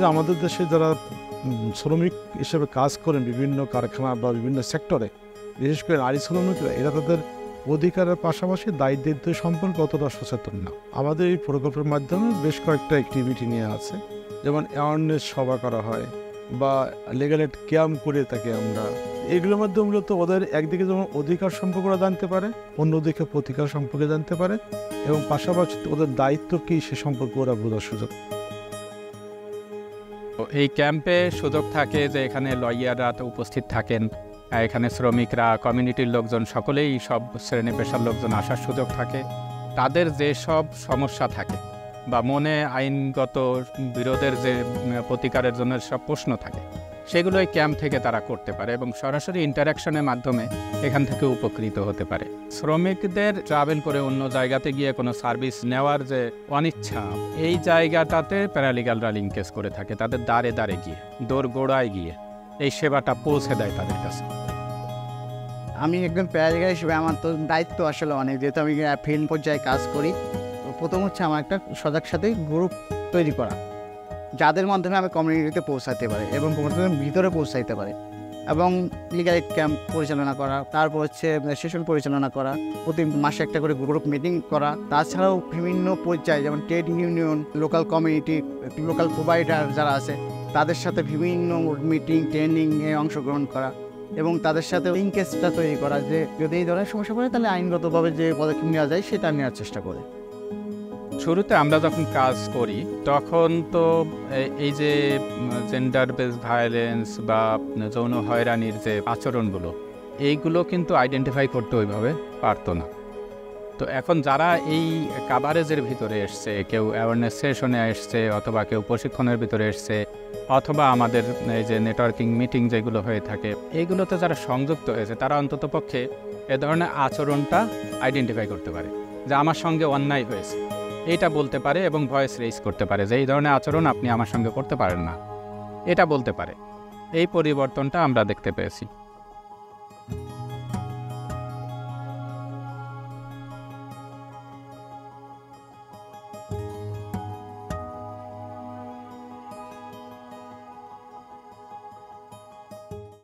আমাদের দেশে যারা শ্রমিক হিসেবে কাজ করেন বিভিন্ন কারখানা বা বিভিন্ন সেক্টরে, বিশেষ করে নারী শ্রমিকরা, এরা তাদের অধিকারের পাশাপাশি দায়িত্ব সম্পর্কে অতটা সচেতন না। আমাদের এই প্রকল্পের মাধ্যমে বেশ কয়েকটা অ্যাক্টিভিটি নিয়ে আছে, যেমন অ্যাওয়ারনেস সভা করা হয় বা লিগ্যাল এড ক্যাম্প করে থাকি আমরা। এগুলোর মাধ্যমে মূলত ওদের একদিকে যেমন অধিকার সম্পর্কে ওরা জানতে পারে, অন্যদিকে প্রতিকার সম্পর্কে জানতে পারে, এবং পাশাপাশি ওদের দায়িত্ব কী সে সম্পর্কে ওরা বোঝার সুযোগ। এই ক্যাম্পে সুযোগ থাকে যে এখানে লয়াররা তো উপস্থিত থাকেন, এখানে শ্রমিকরা, কমিউনিটির লোকজন, সকলেই সব শ্রেণী পেশার লোকজন আসার সুযোগ থাকে। তাদের যেসব সমস্যা থাকে বা মনে আইনগত বিরোধের যে প্রতিকারের জন্য সব প্রশ্ন থাকে, সেগুলো এই ক্যাম্প থেকে তারা করতে পারে এবং সরাসরি ইন্টারাকশনের মাধ্যমে এখান থেকে উপকৃত হতে পারে। শ্রমিকদের ট্রাভেল করে অন্য জায়গাতে গিয়ে কোনো সার্ভিস নেওয়ার যে অনিচ্ছা, এই জায়গাটাতে প্যারালিগালরা লিঙ্কেজ করে থাকে, তাদের দ্বারে দ্বারে গিয়ে, দোরগোড়ায় গিয়ে এই সেবাটা পৌঁছে দেয় তাদের কাছে। আমি একজন প্যারালিগাল হিসেবে আমার তো দায়িত্ব আসলে অনেক, যেহেতু আমি ফিল্ড পর্যায়ে কাজ করি। তো প্রথম হচ্ছে আমার একটা সজাগ সাথে গ্রুপ তৈরি করা, যাদের মাধ্যমে আমি কমিউনিটিতে পৌঁছাতে পারি এবং কমিউনিটির ভিতরে পৌঁছাইতে পারি, এবং লিগ্যাল এড ক্যাম্প পরিচালনা করা, তারপর হচ্ছে সেশন পরিচালনা করা, প্রতি মাসে একটা করে গ্রুপ মিটিং করা। তাছাড়াও বিভিন্ন পর্যায়ে যেমন trade union, local community, local provider যারা আছে, তাদের সাথে বিভিন্ন মিটিং, ট্রেনিংয়ে অংশগ্রহণ করা এবং তাদের সাথে লিঙ্কেজটা তৈরি করা, যে যদি এই ধরনের সমস্যা পড়ে তাহলে আইনগতভাবে যে পদক্ষেপ নেওয়া যায় সেটা নেওয়ার চেষ্টা করে। শুরুতে আমরা যখন কাজ করি তখন তো এই যে জেন্ডার বেসড ভায়োলেন্স বা যৌন হয়রানির যে আচরণগুলো, এইগুলো কিন্তু আইডেন্টিফাই করতে ওইভাবে পারতো না। তো এখন যারা এই কাভারেজের ভিতরে এসছে, কেউ অ্যাওয়ারনেস সেশনে এসছে, অথবা কেউ প্রশিক্ষণের ভিতরে এসছে, অথবা আমাদের এই যে নেটওয়ার্কিং মিটিং যেগুলো হয়ে থাকে, এইগুলোতে যারা সংযুক্ত হয়েছে, তারা অন্ততপক্ষে এ ধরনের আচরণটা আইডেন্টিফাই করতে পারে যে আমার সঙ্গে অন্যায় হয়েছে, এইটা বলতে পারে এবং ভয়েস রেইজ করতে পারে যে এই ধরনের আচরণ আপনি আমার সঙ্গে করতে পারেন না, এটা বলতে পারে। এই পরিবর্তনটা আমরা দেখতে পেয়েছি।